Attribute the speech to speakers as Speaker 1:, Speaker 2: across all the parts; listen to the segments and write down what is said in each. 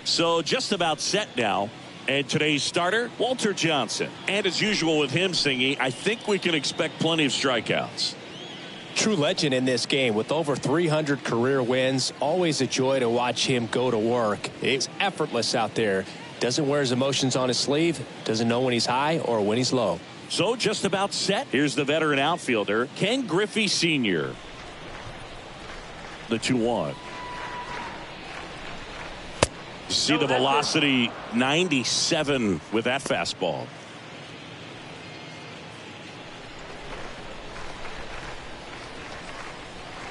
Speaker 1: So just about set now. And today's starter, Walter Johnson. And as usual with him, Singy, I think we can expect plenty of strikeouts.
Speaker 2: True legend in this game with over 300 career wins. Always a joy to watch him go to work. It's effortless out there. Doesn't wear his emotions on his sleeve. Doesn't know when he's high or when he's low.
Speaker 1: So just about set. Here's the veteran outfielder, Ken Griffey Sr. The 2-1. See the velocity, 97 with that fastball.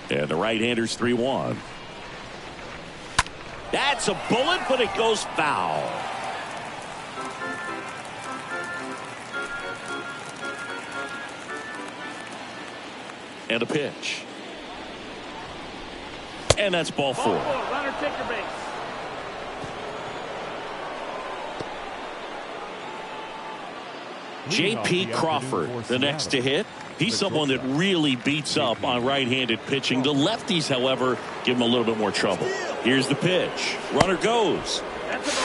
Speaker 1: And the right-hander's 3-1. That's a bullet, but it goes foul. And a pitch. And that's ball 4.
Speaker 3: Runner take your base.
Speaker 1: J.P. Crawford, the next to hit. He's someone that really beats up on right-handed pitching. The lefties, however, give him a little bit more trouble. Here's the pitch. Runner goes.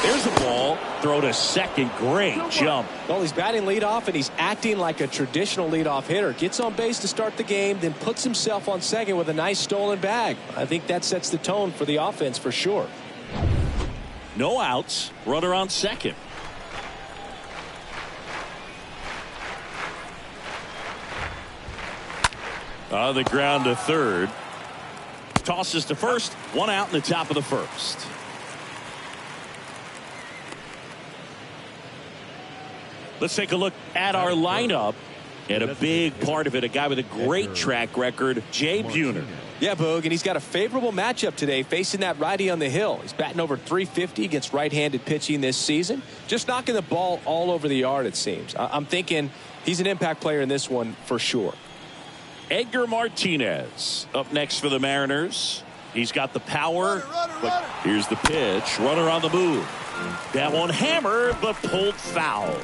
Speaker 1: There's the ball. Throw to second. Great jump.
Speaker 2: Well, he's batting leadoff, and he's acting like a traditional leadoff hitter. Gets on base to start the game, then puts himself on second with a nice stolen bag. I think that sets the tone for the offense for sure.
Speaker 1: No outs. Runner on second. On the ground to third. Tosses to first. 1 out in the top of the first. Let's take a look at our lineup. And a big part of it, a guy with a great track record, Jay Buhner.
Speaker 2: Yeah, Boog, and he's got a favorable matchup today facing that righty on the hill. He's batting over .350 against right-handed pitching this season. Just knocking the ball all over the yard, it seems. I'm thinking he's an impact player in this one for sure.
Speaker 1: Edgar Martinez up next for the Mariners. He's got the power. But here's the pitch. Runner on the move. That one hammered, but pulled foul.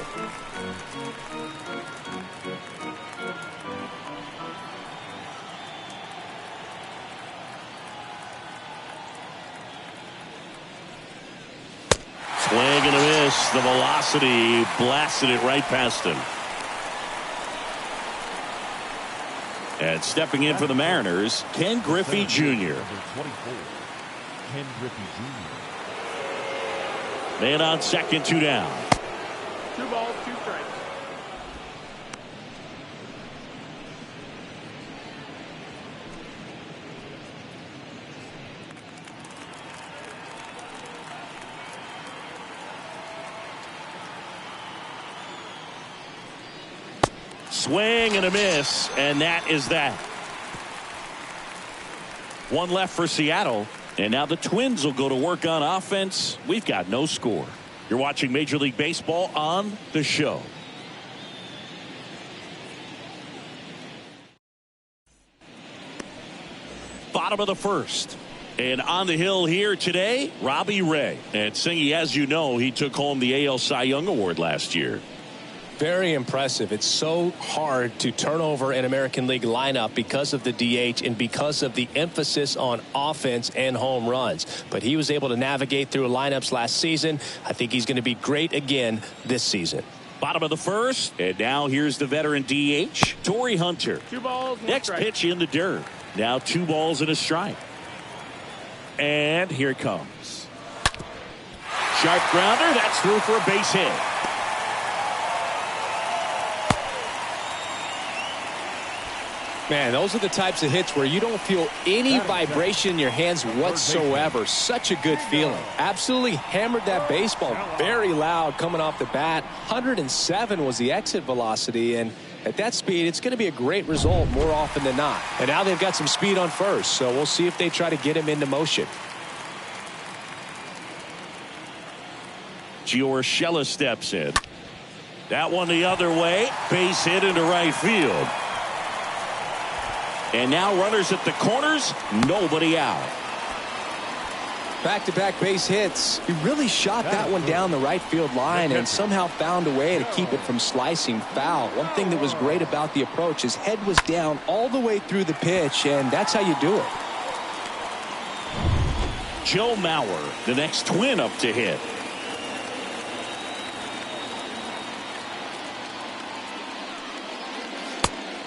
Speaker 1: Swing and a miss. The velocity blasted it right past him. And stepping in for the Mariners, Ken Griffey Jr.
Speaker 4: Ken Griffey Jr.
Speaker 1: Man on second, 2 down.
Speaker 3: 2 balls, 2 strikes.
Speaker 1: Swing and a miss, and that is that. 1 left for Seattle, and now the Twins will go to work on offense. We've got no score. You're watching Major League Baseball on the show. Bottom of the first. And on the hill here today, Robbie Ray. And Singy, as you know, he took home the AL Cy Young Award last year.
Speaker 2: Very impressive. It's so hard to turn over an American League lineup because of the DH and because of the emphasis on offense and home runs. But he was able to navigate through lineups last season. I think he's going to be great again this season.
Speaker 1: Bottom of the first, and now here's the veteran DH, Torrey Hunter.
Speaker 3: 2 balls, 1
Speaker 1: Next
Speaker 3: strike.
Speaker 1: pitch in the dirt. Now 2 balls and a strike. And here it comes. Sharp grounder. That's through for a base hit.
Speaker 2: Man, those are the types of hits where you don't feel any vibration in your hands whatsoever. Such a good feeling. Absolutely hammered that baseball. Very loud coming off the bat. 107 was the exit velocity, and at that speed, it's going to be a great result more often than not. And now they've got some speed on first, so we'll see if they try to get him into motion.
Speaker 1: Gio Urshela steps in. That one the other way. Base hit into right field. And now runners at the corners. Nobody out.
Speaker 2: Back-to-back base hits. He really shot that one down the right field line and somehow found a way to keep it from slicing foul. One thing that was great about the approach, his head was down all the way through the pitch, and that's how you do it.
Speaker 1: Joe Mauer, the next Twin up to hit.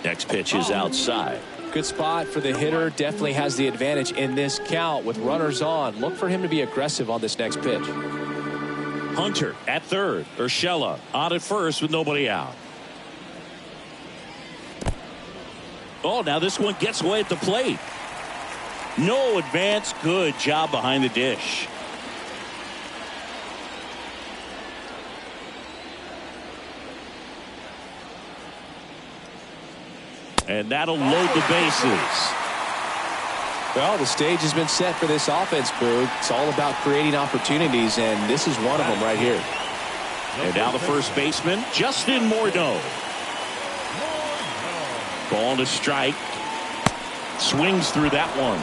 Speaker 1: Next pitch is outside.
Speaker 2: Good spot for the hitter. Definitely has the advantage in this count with runners on. Look for him to be aggressive on this next pitch.
Speaker 1: Hunter at third. Urshela on at first with nobody out. Oh, now this one gets away at the plate. No advance. Good job behind the dish. And that'll load the bases.
Speaker 2: Well, the stage has been set for this offense, Boog. It's all about creating opportunities, and this is one of them right here.
Speaker 1: And now the first baseman, Justin Morneau. Ball to strike. Swings through that one.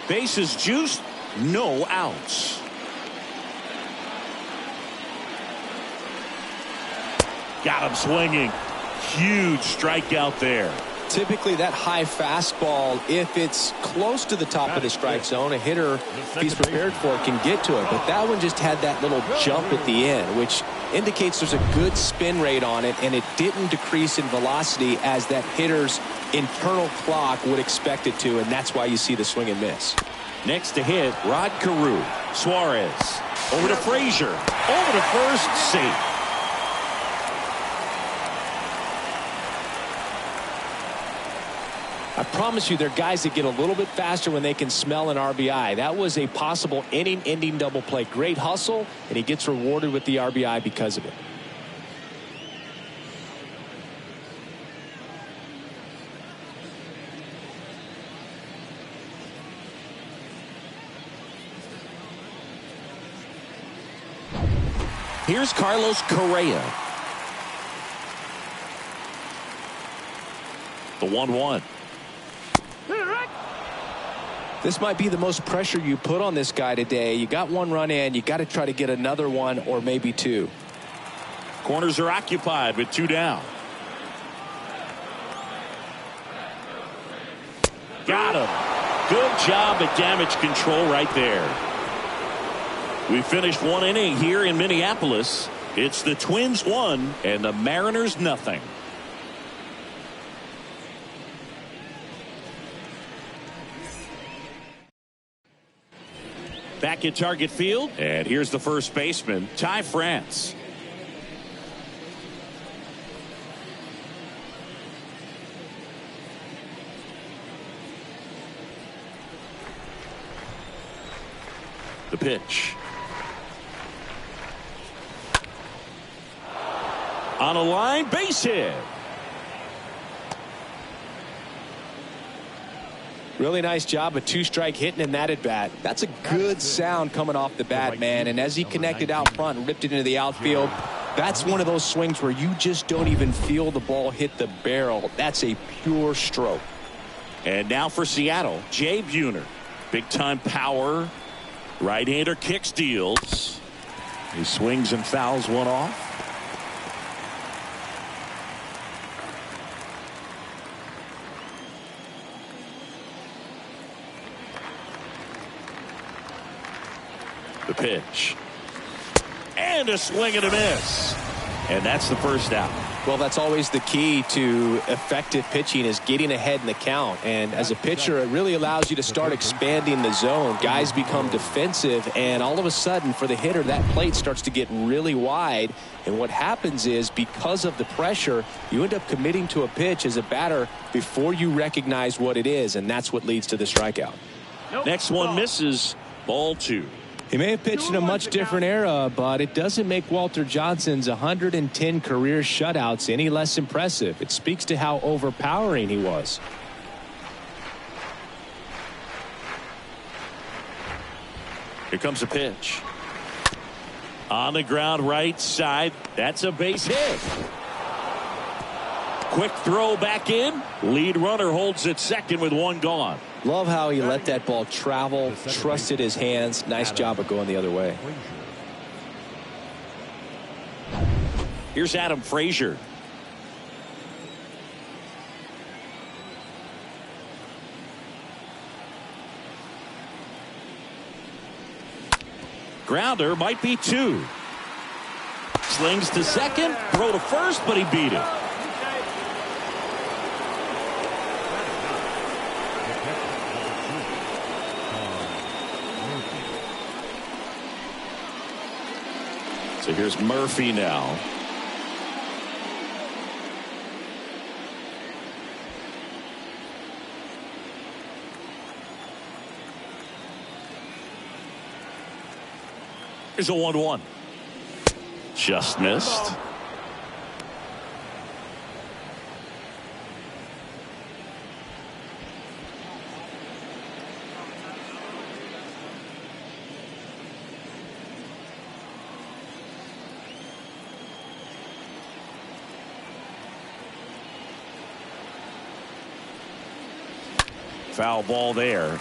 Speaker 1: Bases juiced, no outs. Got him swinging. Huge strikeout there.
Speaker 2: Typically that high fastball, if it's close to the top of the strike zone, a hitter, if he's prepared for it, can get to it. But that one just had that little jump at the end, which indicates there's a good spin rate on it, and it didn't decrease in velocity as that hitter's internal clock would expect it to, and that's why you see the swing and miss.
Speaker 1: Next to hit, Rod Carew. Suarez over to Frazier. Over to first, safe.
Speaker 2: I promise you, they're guys that get a little bit faster when they can smell an RBI. That was a possible inning-ending double play. Great hustle, and he gets rewarded with the RBI because of it.
Speaker 1: Here's Carlos Correa. The 1-1.
Speaker 2: This might be the most pressure you put on this guy today. You got one run in. You got to try to get another one or maybe two.
Speaker 1: Corners are occupied with two down. Got him. Good job at damage control right there. We finished one inning here in Minneapolis. It's the Twins 1 and the Mariners nothing. Back at Target Field, and here's the first baseman, Ty France. The pitch. On a line, base hit.
Speaker 2: Really nice job of two-strike hitting in that at-bat. That's a good sound coming off the bat, man. And as he connected out front and ripped it into the outfield, that's one of those swings where you just don't even feel the ball hit the barrel. That's a pure stroke.
Speaker 1: And now for Seattle, Jay Buhner. Big-time power. Right-hander kicks, deals. He swings and fouls one off. The pitch. And a swing and a miss. And that's the first out.
Speaker 2: Well, that's always the key to effective pitching, is getting ahead in the count. And as a pitcher, it really allows you to start expanding the zone. Guys become defensive, and all of a sudden, for the hitter, that plate starts to get really wide. And what happens is, because of the pressure, you end up committing to a pitch as a batter before you recognize what it is, and that's what leads to the strikeout.
Speaker 1: Next one misses. Ball 2.
Speaker 2: He may have pitched in a much different era, but it doesn't make Walter Johnson's 110 career shutouts any less impressive. It speaks to how overpowering he was.
Speaker 1: Here comes a pitch. On the ground right side. That's a base hit. Quick throw back in. Lead runner holds at second with one gone.
Speaker 2: Love how he let that ball travel, trusted his hands. Nice job of going the other way.
Speaker 1: Here's Adam Frazier. Grounder might be 2. Slings to second, throw to first, but he beat it. So here's Murphy now. Here's a 1-1. Just missed. Foul ball there.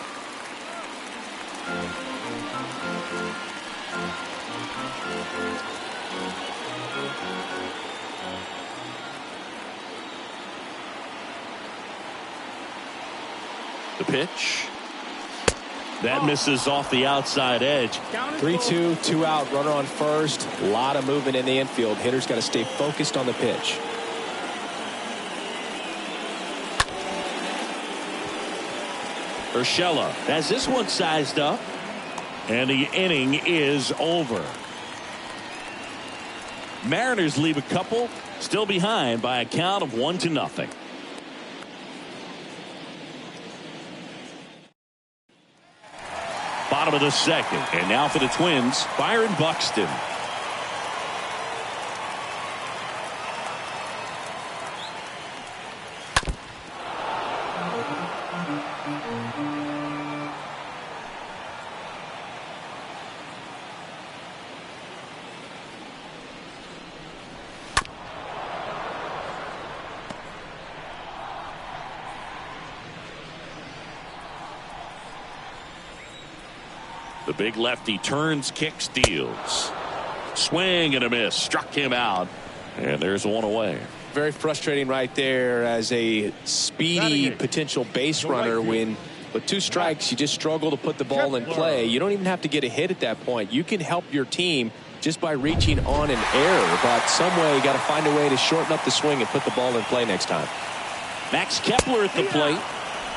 Speaker 1: The pitch. That misses off the outside edge.
Speaker 2: 3-2, 2 out, runner on first. A lot of movement in the infield. Hitter's got to stay focused on the pitch.
Speaker 1: Urshela has this one sized up, and the inning is over. Mariners leave a couple, still behind by a count of 1-0. Bottom of the second, and now for the Twins, Byron Buxton. The big lefty turns, kicks, deals. Swing and a miss. Struck him out. And there's one away.
Speaker 2: Very frustrating right there as a speedy potential base runner when with 2 strikes you just struggle to put the ball in play. You don't even have to get a hit at that point. You can help your team just by reaching on an error, but some way you got to find a way to shorten up the swing and put the ball in play next time.
Speaker 1: Max Kepler at the plate.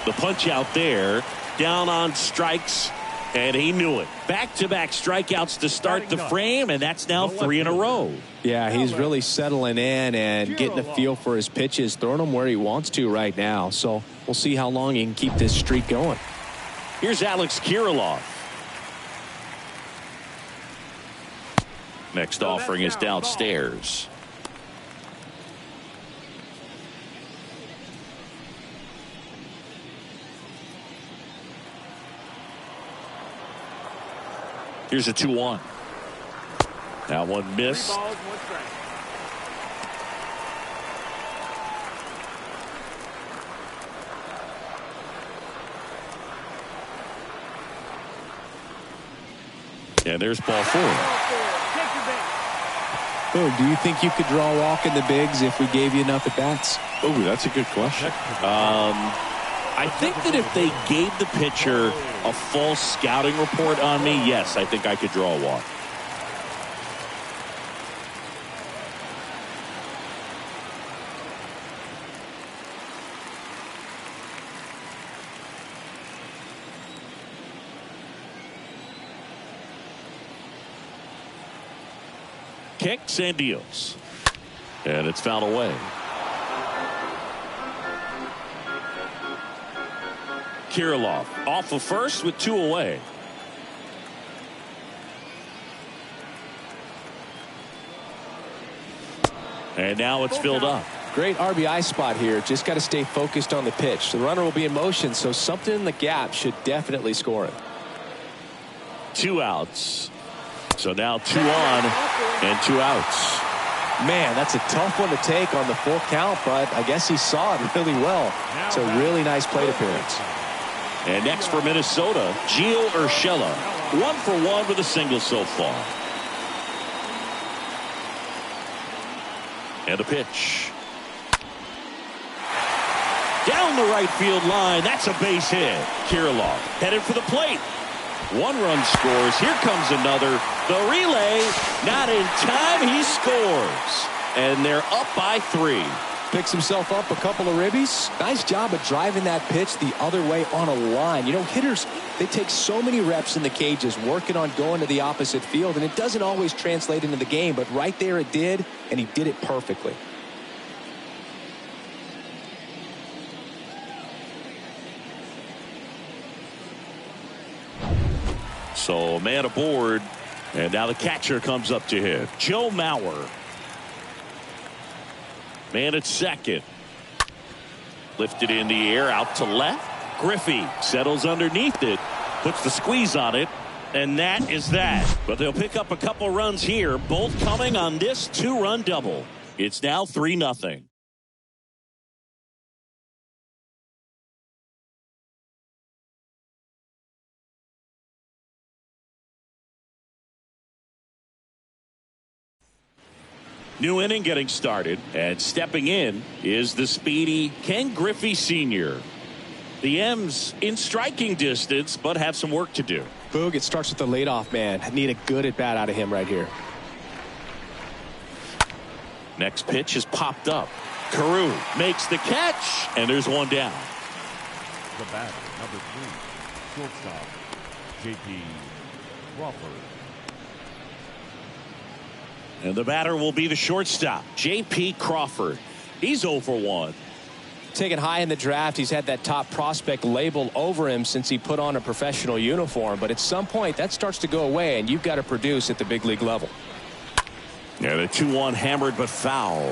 Speaker 1: The punch out there. Down on strikes. And he knew it. Back-to-back strikeouts to start the frame, and that's now 3 in a row.
Speaker 2: Yeah, he's really settling in and getting a feel for his pitches, throwing them where he wants to right now. So we'll see how long he can keep this streak going.
Speaker 1: Here's Alex Kirilloff. Next offering is downstairs. Here's a 2-1. Now one miss. And there's ball 4.
Speaker 2: Oh, do you think you could draw a walk in the bigs if we gave you enough at bats?
Speaker 1: Oh, that's a good question. I think that if they gave the pitcher a false scouting report on me, yes, I think I could draw a walk. Kicks and deals. And it's fouled away. Kirilloff off of first with 2 away. And now it's filled up.
Speaker 2: Great RBI spot here. Just got to stay focused on the pitch. The runner will be in motion, so something in the gap should definitely score it.
Speaker 1: 2 outs. So now 2 on and 2 outs.
Speaker 2: Man, that's a tough one to take on the full count, but I guess he saw it really well. It's a really nice plate appearance.
Speaker 1: And next for Minnesota, Gio Urshela. 1 for 1 with a single so far. And a pitch. Down the right field line. That's a base hit. Kirilloff headed for the plate. One run scores. Here comes another. The relay, not in time. He scores. And they're up by 3.
Speaker 2: Picks himself up a couple of ribbies. Nice job of driving that pitch the other way on a line. You know, hitters, they take so many reps in the cages working on going to the opposite field, and it doesn't always translate into the game, but right there it did, and he did it perfectly.
Speaker 1: So man aboard, and now the catcher comes up to hit. Joe Mauer. Man at second. Lifted in the air out to left. Griffey settles underneath it. Puts the squeeze on it. And that is that. But they'll pick up a couple runs here. Both coming on this 2-run double. It's now 3-0. New inning getting started, and stepping in is the speedy Ken Griffey Sr. The M's in striking distance, but have some work to do.
Speaker 2: Boog, it starts with the leadoff man. Need a good at bat out of him right here.
Speaker 1: Next pitch is popped up. Carew makes the catch, and there's one down.
Speaker 4: The batter, number 3, shortstop, J.P. Crawford.
Speaker 1: And the batter will be the shortstop, J.P. Crawford. He's 0 for 1.
Speaker 2: Taken high in the draft, he's had that top prospect label over him since he put on a professional uniform. But at some point, that starts to go away, and you've got to produce at the big league level.
Speaker 1: Yeah, the 2-1 hammered but foul.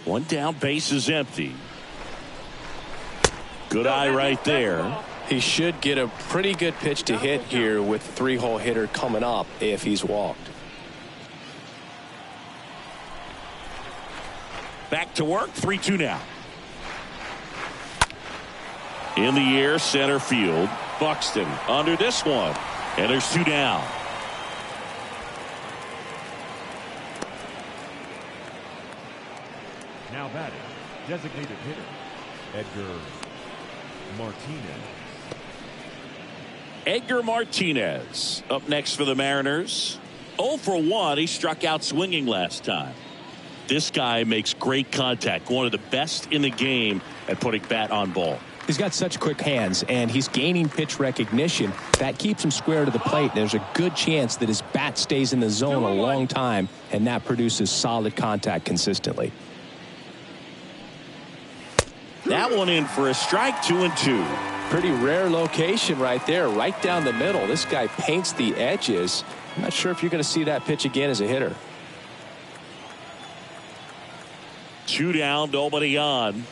Speaker 1: One down, base is empty. Good eye right there.
Speaker 2: He should get a pretty good pitch to hit here with the 3-hole hitter coming up if he's walked.
Speaker 1: Back to work, 3-2 now. In the air, center field. Buxton under this one. And there's 2 down.
Speaker 4: Now batting, designated hitter, Edgar Martinez.
Speaker 1: Edgar Martinez up next for the Mariners. 0 for 1. He struck out swinging last time. This guy makes great contact. One of the best in the game at putting bat on ball.
Speaker 2: He's got such quick hands, and he's gaining pitch recognition. That keeps him square to the plate. There's a good chance that his bat stays in the zone a long time, and that produces solid contact consistently.
Speaker 1: That one in for a strike, 2-2.
Speaker 2: Pretty rare location right there, right down the middle. This guy paints the edges. I'm not sure if you're going to see that pitch again as a hitter.
Speaker 1: 2 down, nobody on.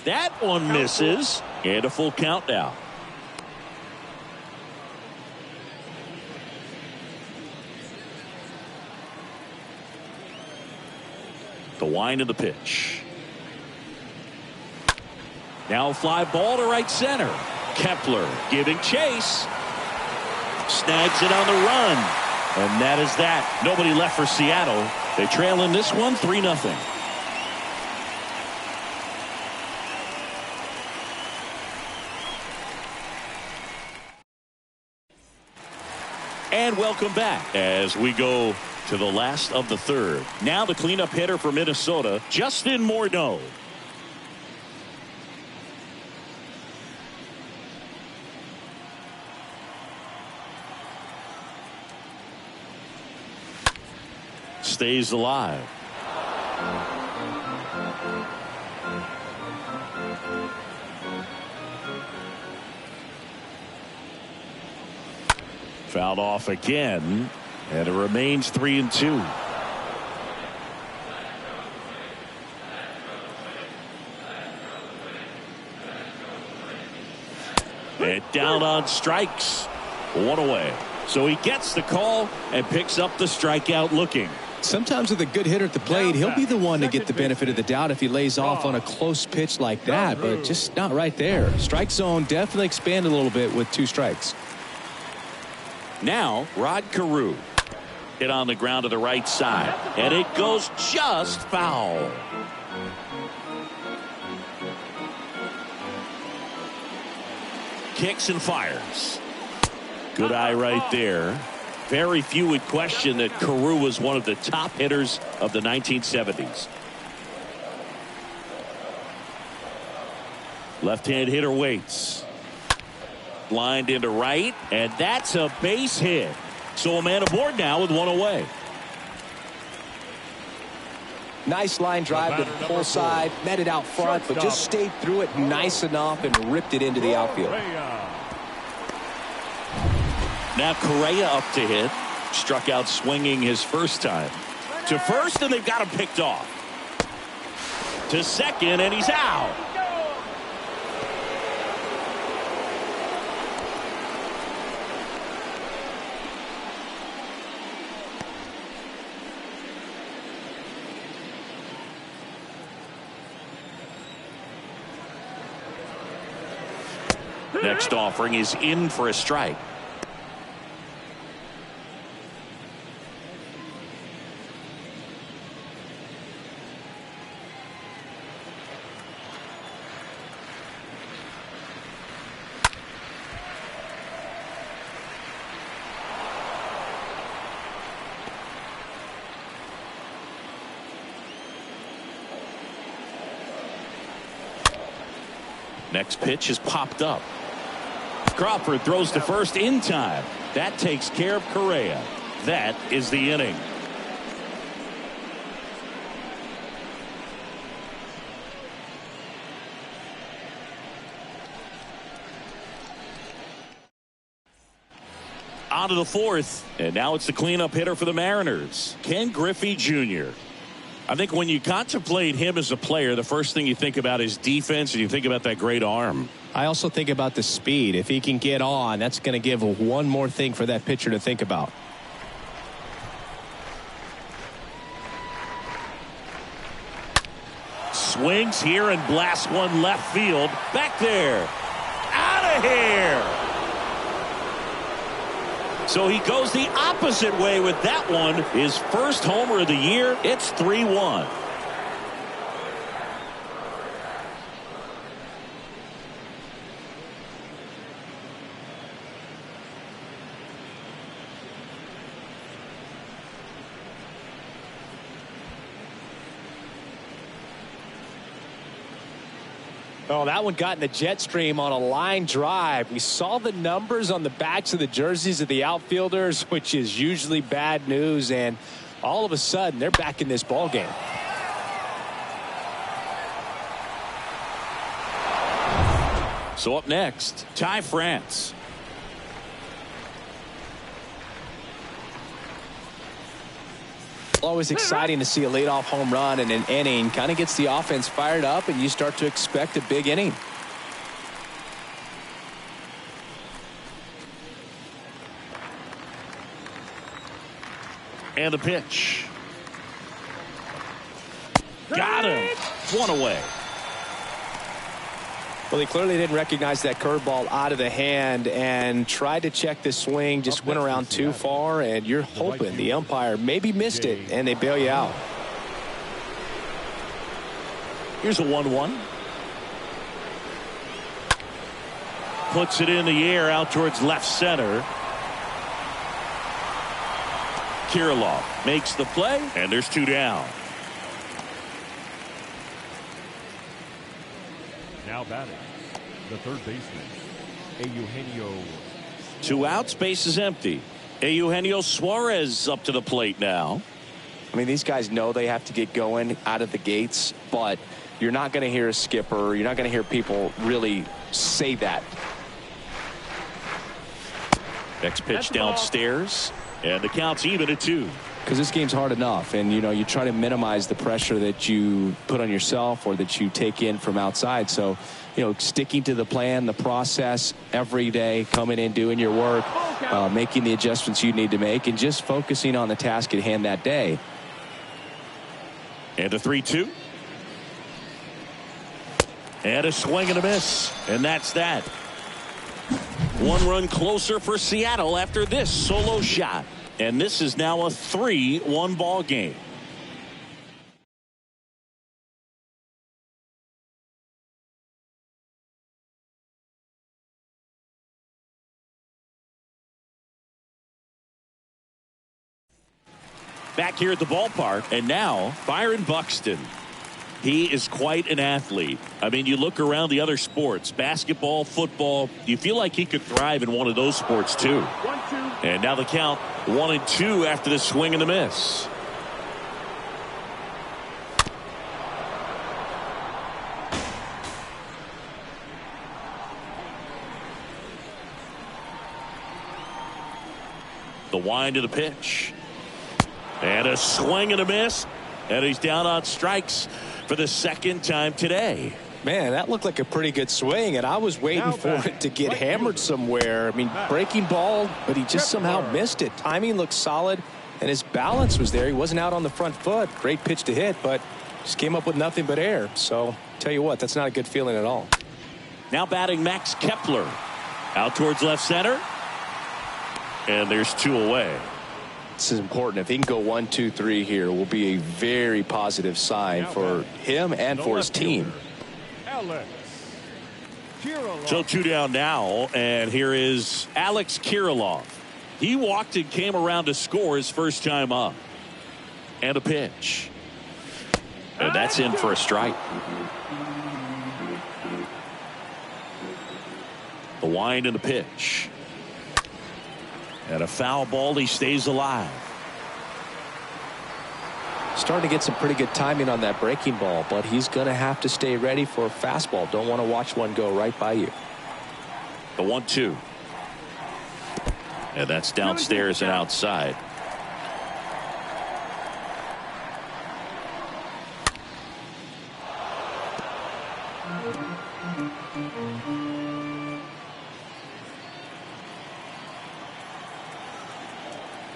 Speaker 1: That one misses, and a full count now. The wind of the pitch. Now fly ball to right center. Kepler giving chase. Snags it on the run. And that is that. Nobody left for Seattle. They trail in this one 3-0. And welcome back as we go to the last of the third. Now the cleanup hitter for Minnesota, Justin Morneau. Stays alive. Fouled off again, and it remains 3-2. And down on strikes. 1 away. So he gets the call and picks up the strikeout looking.
Speaker 2: Sometimes with a good hitter at the plate, he'll be the one to get the benefit of the doubt if he lays off on a close pitch like that, but just not right there. Strike zone definitely expanded a little bit with 2 strikes.
Speaker 1: Now, Rod Carew. Hit on the ground to the right side. And it goes just foul. Kicks and fires. Good eye right there. Very few would question that Carew was one of the top hitters of the 1970s. Left-hand hitter waits. Lined into right, and that's a base hit. So a man aboard now with one away.
Speaker 2: Nice line drive to the pull side, met it out front, but just stayed through it nice enough and ripped it into the outfield.
Speaker 1: Now Correa up to hit. Struck out swinging his first time. To first, and they've got him picked off. To second, and he's out. Next offering is in for a strike. Next pitch is popped up. Crawford throws to first in time. That takes care of Correa. That is the inning. On to the fourth, and now it's the cleanup hitter for the Mariners, Ken Griffey Jr. I think when you contemplate him as a player, the first thing you think about is defense, and you think about that great arm.
Speaker 2: I also think about the speed. If he can get on, that's going to give one more thing for that pitcher to think about.
Speaker 1: Swings here and blasts one left field. Back there. Out of here. So he goes the opposite way with that one. His first homer of the year. It's 3-1.
Speaker 2: Oh, that one got in the jet stream on a line drive. We saw the numbers on the backs of the jerseys of the outfielders, which is usually bad news, and all of a sudden they're back in this ball game.
Speaker 1: So up next, Ty France.
Speaker 2: Always exciting to see a leadoff home run in an inning. Kind of gets the offense fired up, and you start to expect a big inning.
Speaker 1: And a pitch. Got him. One away.
Speaker 2: Well, he clearly didn't recognize that curveball out of the hand and tried to check the swing, just went around too far, and you're hoping the umpire maybe missed it, and they bail you out.
Speaker 1: Here's a 1-1. Puts it in the air out towards left center. Kirilloff makes the play, and there's two down.
Speaker 4: Now batting, the third baseman, Eugenio.
Speaker 1: Two outs, base is empty. Eugenio Suarez up to the plate now.
Speaker 2: I mean, these guys know they have to get going out of the gates, but you're not going to hear a skipper. You're not going to hear people really say that.
Speaker 1: Next pitch downstairs, and the count's even at 2.
Speaker 2: Because this game's hard enough, and you try to minimize the pressure that you put on yourself or that you take in from outside. So sticking to the plan, the process every day, coming in, doing your work, making the adjustments you need to make, and just focusing on the task at hand that day.
Speaker 1: And a 3-2. And a swing and a miss, and that's that. One run closer for Seattle after this solo shot. And this is now a 3-1 ball game. Back here at the ballpark, and now Byron Buxton. He is quite an athlete. I mean, you look around the other sports, basketball, football, you feel like he could thrive in one of those sports too.
Speaker 3: 1-2.
Speaker 1: And now the count 1-2 after the swing and the miss. The wind of the pitch. And a swing and a miss. And he's down on strikes for the second time today.
Speaker 2: Man, that looked like a pretty good swing, and I was waiting for it to get hammered somewhere. I mean, breaking ball, but he just somehow missed it. Timing looked solid, and his balance was there. He wasn't out on the front foot. Great pitch to hit, but just came up with nothing but air. So, tell you what, that's not a good feeling at all.
Speaker 1: Now batting Max Kepler. Out towards left center. And there's 2 away.
Speaker 2: This is important. If he can go 1, 2, 3 here, will be a very positive sign for him and for his team.
Speaker 1: So 2 down now, and here is Alex Kirilloff. He walked and came around to score his first time up. And a pitch. And that's in for a strike. The wind and the pitch. And a foul ball. He stays alive.
Speaker 2: Starting to get some pretty good timing on that breaking ball, but he's going to have to stay ready for a fastball. Don't want to watch one go right by you.
Speaker 1: The 1-2. And that's downstairs and outside.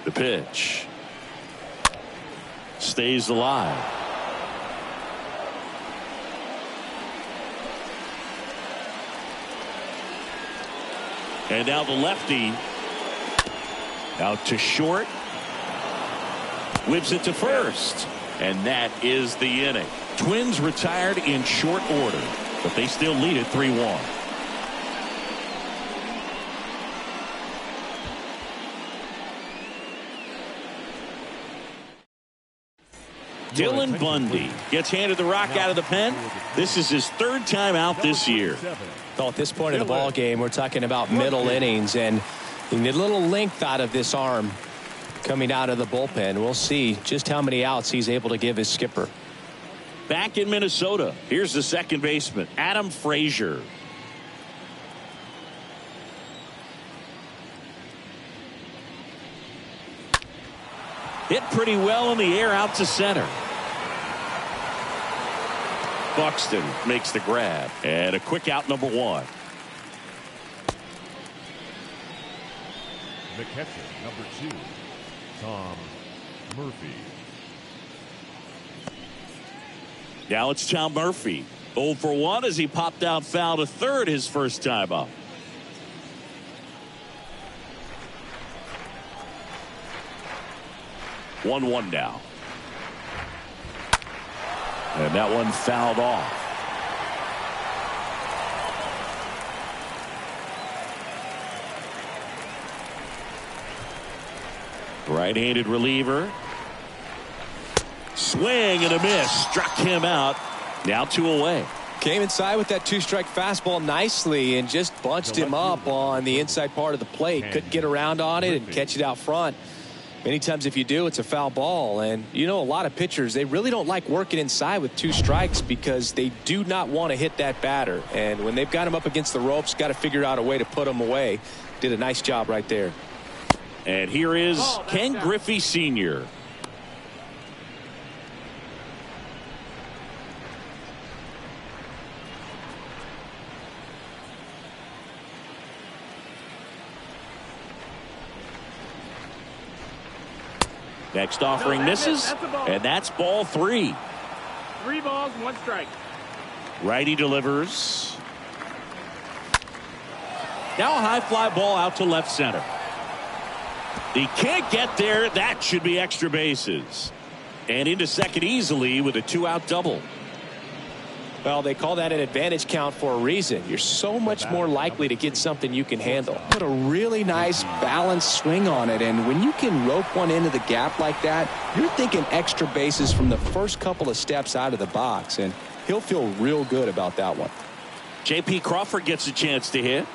Speaker 1: The pitch. Stays alive. And now the lefty. Out to short. Whips it to first. And that is the inning. Twins retired in short order, but they still lead it 3-1. Dylan Bundy gets handed the rock out of the pen. This is his 3rd time out this year.
Speaker 2: Well, at this point in the ball game, we're talking about middle innings, and you need a little length out of this arm coming out of the bullpen. We'll see just how many outs he's able to give his skipper.
Speaker 1: Back in Minnesota, here's the second baseman, Adam Frazier. Hit pretty well in the air out to center. Buxton makes the grab. And a quick out, number 1.
Speaker 4: The catcher, number 2, Tom Murphy.
Speaker 1: Now it's Tom Murphy. 0 for 1 as he popped out foul to third his first time up. One now. And that one fouled off. Right-handed reliever. Swing and a miss. Struck him out. Now 2 away.
Speaker 2: Came inside with that 2-strike fastball nicely and just bunched him up on the inside part of the plate. Couldn't get around on it and catch it out front. Many times if you do, it's a foul ball. And you know, a lot of pitchers, they really don't like working inside with 2 strikes because they do not want to hit that batter. And when they've got him up against the ropes, got to figure out a way to put him away. Did a nice job right there.
Speaker 1: And here is Ken Griffey Sr. Next offering misses, and that's ball 3.
Speaker 3: 3 balls, 1 strike.
Speaker 1: Righty delivers. Now a high fly ball out to left center. He can't get there. That should be extra bases. And into second easily with a 2-out double.
Speaker 2: Well, they call that an advantage count for a reason. You're so much more likely to get something you can handle. Put a really nice balanced swing on it, and when you can rope one into the gap like that, you're thinking extra bases from the first couple of steps out of the box, and he'll feel real good about that one.
Speaker 1: J.P. Crawford gets a chance to hit.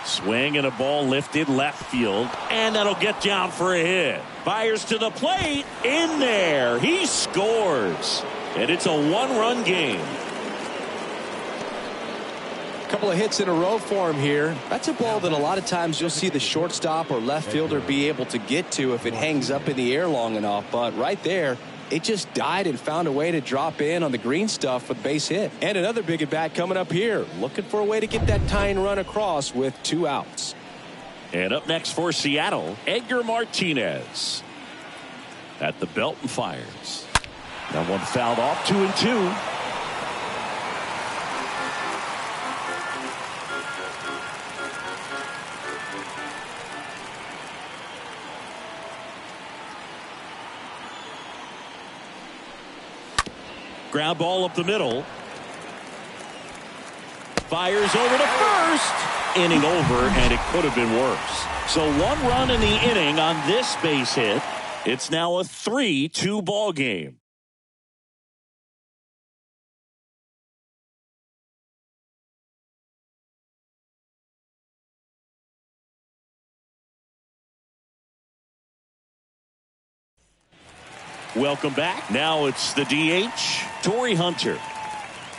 Speaker 1: Swing and a ball lifted left field, and that'll get down for a hit. Fires to the plate, in there. He scores, and it's a 1-run game.
Speaker 2: Couple of hits in a row for him here. That's a ball that a lot of times you'll see the shortstop or left fielder be able to get to if it hangs up in the air long enough, but right there, it just died and found a way to drop in on the green stuff for the base hit. And another big at bat coming up here, looking for a way to get that tying run across with 2 outs.
Speaker 1: And up next for Seattle, Edgar Martinez at the belt and fires. That one fouled off, 2-2. Ground ball up the middle. Fires over to first. Inning over, and it could have been worse. So 1 run in the inning on this base hit. It's now a 3-2 ball game. Welcome back. Now it's the DH, Torrey Hunter.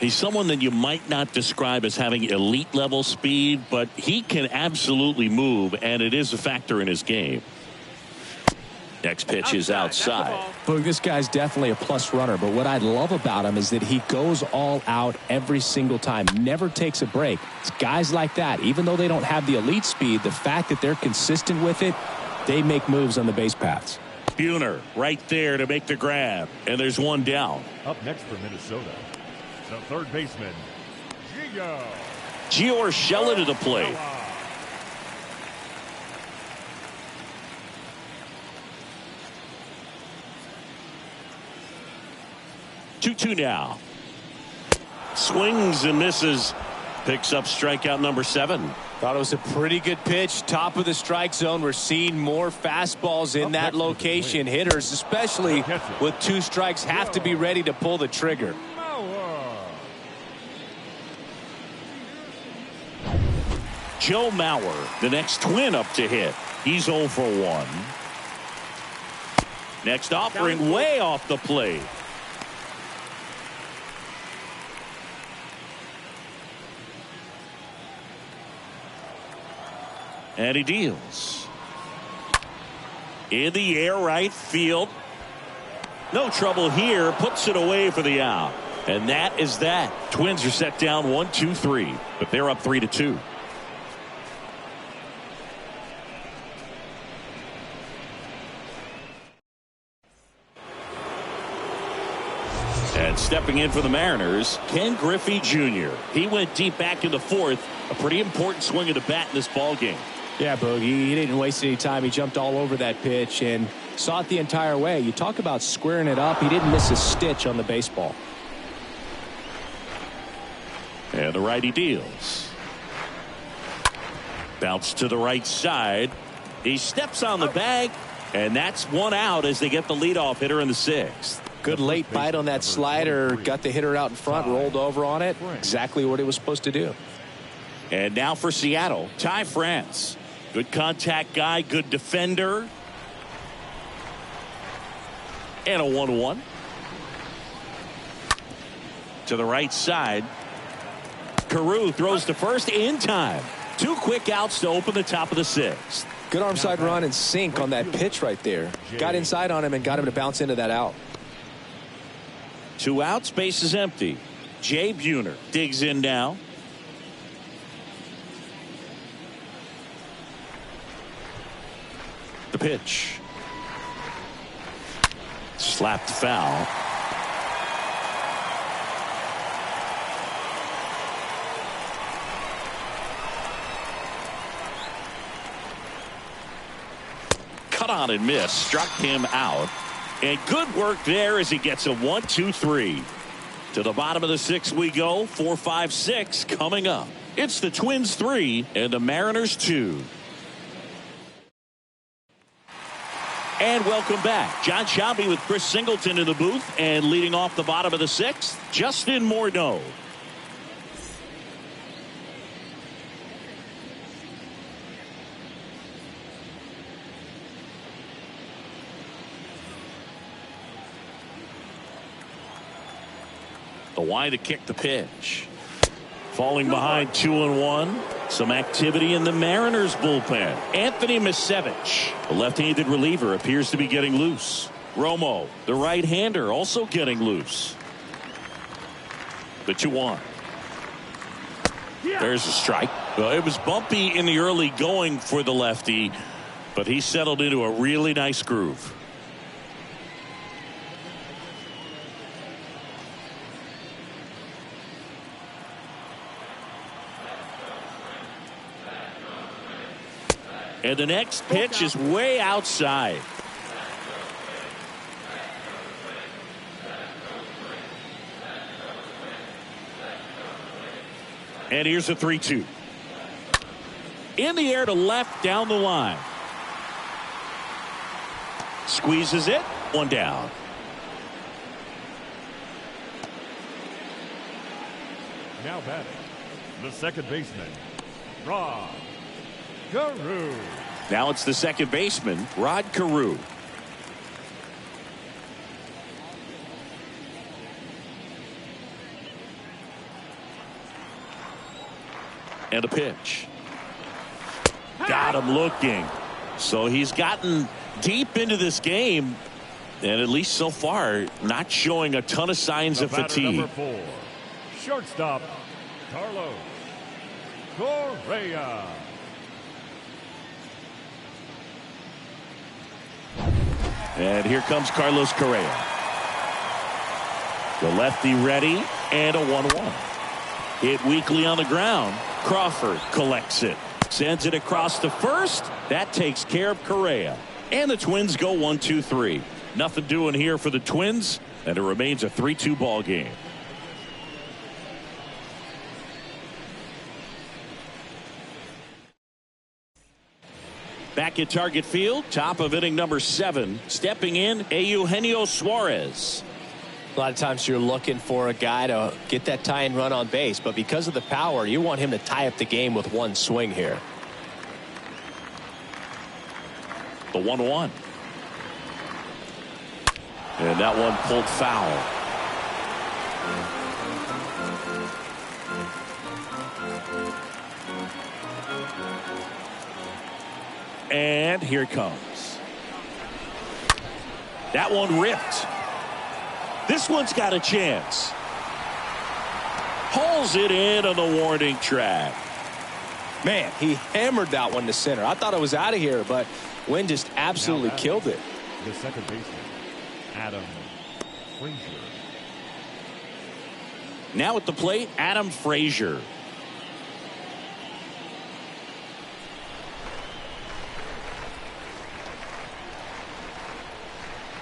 Speaker 1: He's someone that you might not describe as having elite level speed, but he can absolutely move, and it is a factor in his game. Next pitch is outside.
Speaker 2: Look, this guy's definitely a plus runner, but what I love about him is that he goes all out every single time, never takes a break. It's guys like that, even though they don't have the elite speed, the fact that they're consistent with it, they make moves on the base paths.
Speaker 1: Buhner right there to make the grab, and there's one down.
Speaker 4: Up next for Minnesota, the third baseman,
Speaker 1: Gio Urshela to the plate. 2-2 now. Swings and misses. Picks up strikeout number 7.
Speaker 2: Thought it was a pretty good pitch. Top of the strike zone. We're seeing more fastballs in that location. Hitters, especially with 2 strikes, have to be ready to pull the trigger.
Speaker 1: Joe Mauer, the next Twin up to hit. He's 0 for 1. Next offering way off the plate. And he deals. In the air, right field. No trouble here. Puts it away for the out. And that is that. Twins are set down 1-2-3. But they're up 3-2. And stepping in for the Mariners, Ken Griffey Jr. He went deep back in the 4th. A pretty important swing of the bat in this ball game.
Speaker 2: Yeah, Boogie, he didn't waste any time. He jumped all over that pitch and saw it the entire way. You talk about squaring it up. He didn't miss a stitch on the baseball.
Speaker 1: And the righty deals. Bounce to the right side. He steps on the bag, and that's 1 out as they get the leadoff hitter in the 6th.
Speaker 2: Good late bite on that slider. Got the hitter out in front, rolled over on it. Exactly what it was supposed to do.
Speaker 1: And now for Seattle, Ty France. Good contact guy, good defender. And a 1-1. To the right side. Carew throws to first in time. 2 quick outs to open the top of the 6th.
Speaker 2: Good arm side run and sink on that pitch right there. Got inside on him and got him to bounce into that out.
Speaker 1: 2 outs, base is empty. Jay Buhner digs in now. The pitch. Slapped foul. on and missed. Struck him out. And good work there as he gets a 1-2-3. To the bottom of the 6th we go. 4, 5, 6 coming up. It's the Twins 3 and the Mariners 2. And welcome back. John Shelby with Chris Singleton in the booth, and leading off the bottom of the 6th, Justin Morneau. The wide to kick the pitch. Falling behind 2-1. Some activity in the Mariners bullpen. Anthony Misevich, the left-handed reliever, appears to be getting loose. Romo, the right-hander, also getting loose. The 2-1. There's a strike. Well, it was bumpy in the early going for the lefty, but he settled into a really nice groove. And the next pitch is way outside. And here's a 3-2. In the air to left down the line. Squeezes it. One down.
Speaker 4: Now batting, the second baseman, Rod Carew.
Speaker 1: Now it's the second baseman, Rod Carew. And a pitch. Got him looking. So he's gotten deep into this game, and at least so far, not showing a ton of signs of fatigue.
Speaker 4: Number 4, shortstop, Carlos Correa.
Speaker 1: And here comes Carlos Correa. The lefty ready, and a 1-1. Hit weakly on the ground. Crawford collects it. Sends it across to first. That takes care of Correa. And the Twins go 1-2-3. Nothing doing here for the Twins, and it remains a 3-2 ball game. Back at Target Field, top of inning number 7, stepping in, Eugenio Suarez.
Speaker 2: A lot of times you're looking for a guy to get that tying run on base, but because of the power, you want him to tie up the game with one swing here.
Speaker 1: The 1-1. And that one pulled foul. And here it comes. That one ripped. This one's got a chance. Pulls it in on the warning track.
Speaker 2: Man, he hammered that one to center. I thought it was out of here, but wind just absolutely killed it.
Speaker 4: The second baseman, Adam Frazier.
Speaker 1: Now at the plate, Adam Frazier.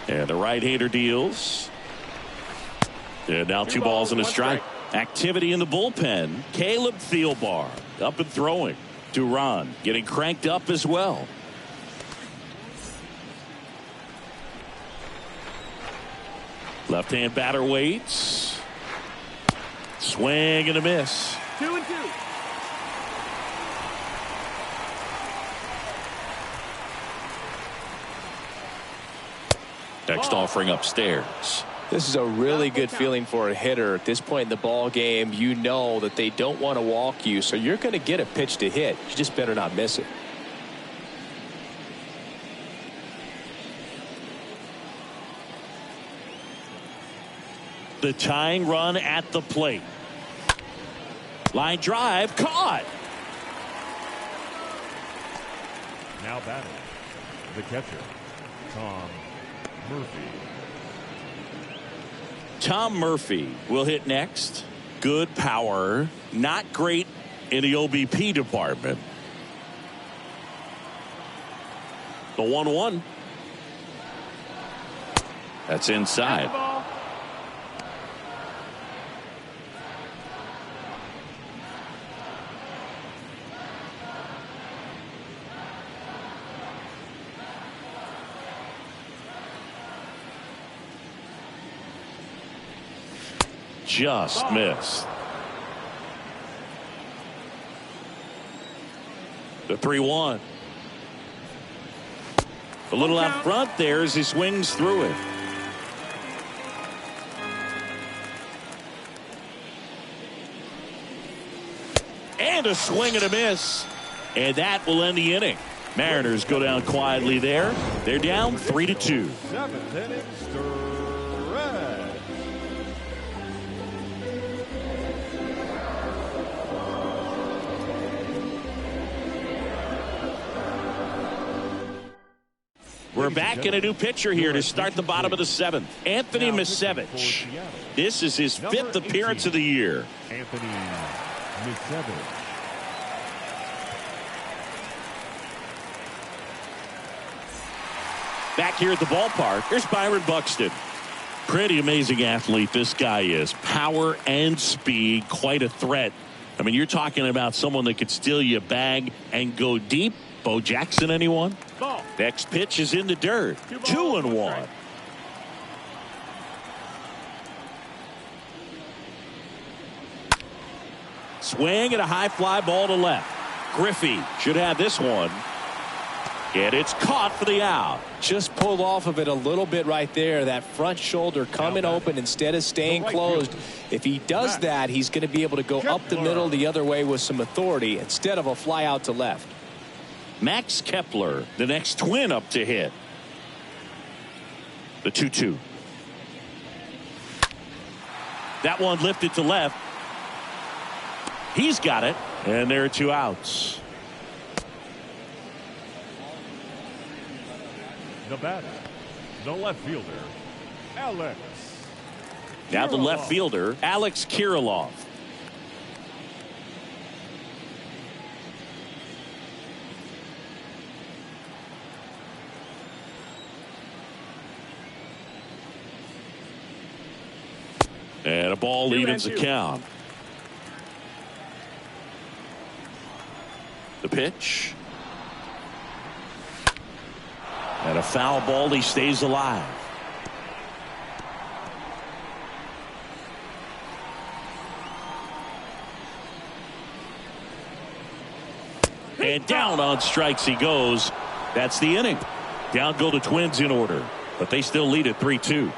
Speaker 1: And the right-hander deals. And now 2 balls and a strike. Activity in the bullpen. Caleb Thielbar up and throwing. Duran getting cranked up as well. Left-hand batter waits. Swing and a miss.
Speaker 3: 2-2.
Speaker 1: Next offering upstairs.
Speaker 2: This is a really good feeling for a hitter at this point in the ball game. You know that they don't want to walk you, so you're going to get a pitch to hit. You just better not miss it.
Speaker 1: The tying run at the plate. Line drive caught.
Speaker 4: Now batting, the catcher, Tom Murphy.
Speaker 1: Tom Murphy will hit next. Good power. Not great in the OBP department. The 1-1. That's inside.
Speaker 3: Ball.
Speaker 1: Just missed. The 3-1. A little out front there as he swings through it. And a swing and a miss. And that will end the inning. Mariners go down quietly there. They're down 3-2.
Speaker 4: 7th inning stretch.
Speaker 1: We're back in a new pitcher here to start the bottom of the 7th. Anthony Misevich. This is his 5th appearance of the year.
Speaker 4: Anthony Misevich.
Speaker 1: Back here at the ballpark, here's Byron Buxton. Pretty amazing athlete this guy is. Power and speed, quite a threat. I mean, you're talking about someone that could steal you a bag and go deep. Bo Jackson, anyone?
Speaker 3: Ball.
Speaker 1: Next pitch is in the dirt. 2-1. Swing and a high fly ball to left. Griffey should have this one. And it's caught for the out.
Speaker 2: Just pulled off of it a little bit right there. That front shoulder coming open instead of staying closed. If he does that, he's going to be able to go up the middle the other way with some authority instead of a fly out to left.
Speaker 1: Max Kepler, the next Twin up to hit. The 2-2. That one lifted to left. He's got it. And there are 2 outs.
Speaker 4: The batter, the left fielder, Alex.
Speaker 1: Now the left fielder, Alex Kirilloff. And a ball evens the count. The pitch. And a foul ball. He stays alive. And down on strikes he goes. That's the inning. Down go the Twins in order, but they still lead at 3-2.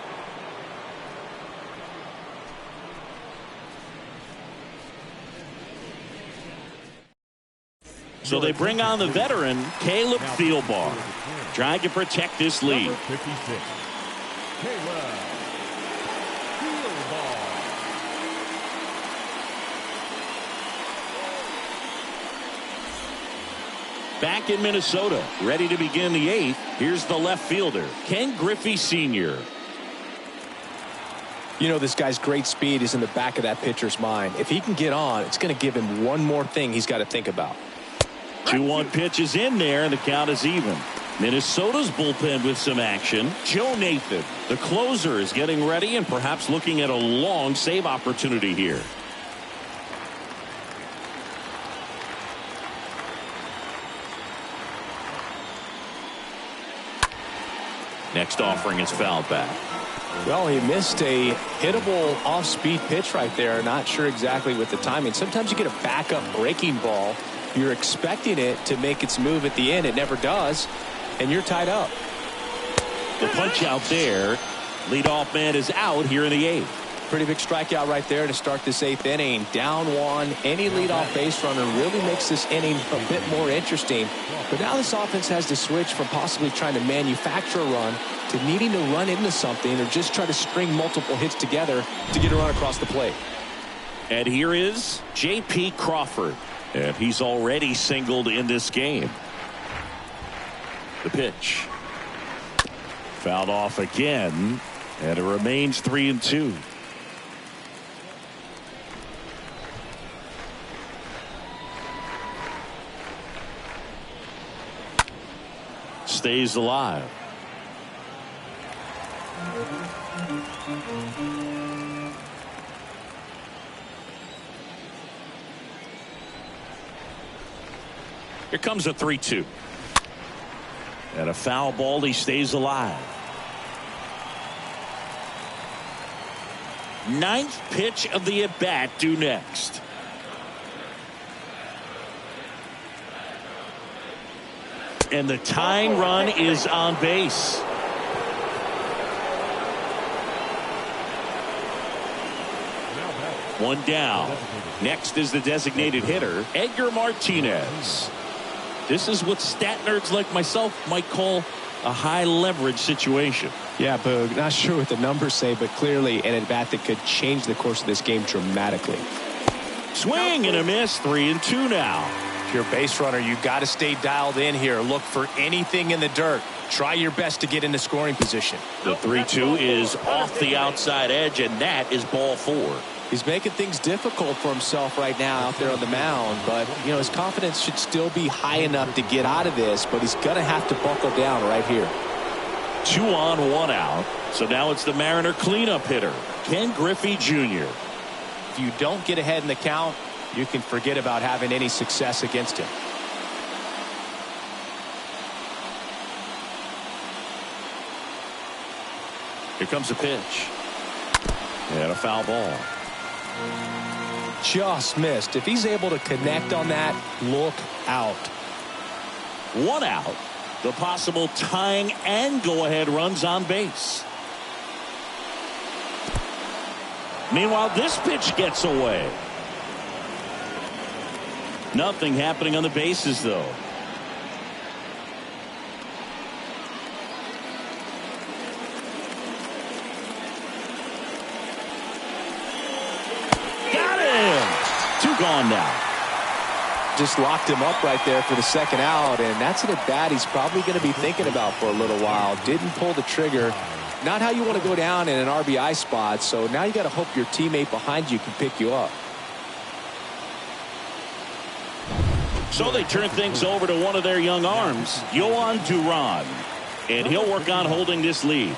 Speaker 1: So they bring on the veteran Caleb Thielbar, trying to protect this lead.
Speaker 4: Number 56, Caleb Thielbar.
Speaker 1: Back in Minnesota, ready to begin the 8th. Here's the left fielder, Ken Griffey Sr.
Speaker 2: You know, this guy's great speed is in the back of that pitcher's mind. If he can get on, it's going to give him one more thing he's got to think about.
Speaker 1: 2-1 pitch is in there, and the count is even. Minnesota's bullpen with some action. Joe Nathan, the closer, is getting ready and perhaps looking at a long save opportunity here. Next offering is fouled back.
Speaker 2: Well, he missed a hittable off-speed pitch right there. Not sure exactly with the timing. Sometimes you get a backup breaking ball. You're expecting it to make its move at the end. It never does, and you're tied up.
Speaker 1: The punch out there. Leadoff man is out here in the 8th.
Speaker 2: Pretty big strikeout right there to start this 8th inning. Down 1. Any leadoff base runner really makes this inning a bit more interesting. But now this offense has to switch from possibly trying to manufacture a run to needing to run into something or just try to string multiple hits together to get a run across the plate.
Speaker 1: And here is J.P. Crawford. And he's already singled in this game. The pitch. Fouled off again. And it remains 3-2. Stays alive. Here comes a 3-2. And a foul ball. He stays alive. Ninth pitch of the at-bat due next. And the tying run is on base. One down. Next is the designated hitter, Edgar Martinez. This is what stat nerds like myself might call a high leverage situation.
Speaker 2: Yeah, Boog, not sure what the numbers say, but clearly an at-bat that could change the course of this game dramatically.
Speaker 1: Swing and a miss. 3-2 now.
Speaker 2: If you're a base runner, you got to stay dialed in here. Look for anything in the dirt. Try your best to get into scoring position.
Speaker 1: The 3-2 is off the outside edge, and that is ball 4.
Speaker 2: He's making things difficult for himself right now out there on the mound, but you know his confidence should still be high enough to get out of this, but he's going to have to buckle down right here.
Speaker 1: 2 on, 1 out. So now it's the Mariner cleanup hitter, Ken Griffey Jr.
Speaker 2: If you don't get ahead in the count, you can forget about having any success against him.
Speaker 1: Here comes a pitch. And a foul ball.
Speaker 2: Just missed. If he's able to connect on that, look out.
Speaker 1: 1 out. The possible tying and go-ahead runs on base. Meanwhile, this pitch gets away. Nothing happening on the bases, though. Got him! 2 gone now.
Speaker 2: Just locked him up right there for the second out, and that's an at-bat he's probably going to be thinking about for a little while. Didn't pull the trigger. Not how you want to go down in an RBI spot, so now you got to hope your teammate behind you can pick you up.
Speaker 1: So they turn things over to one of their young arms, Yohan Duran, and he'll work on holding this lead.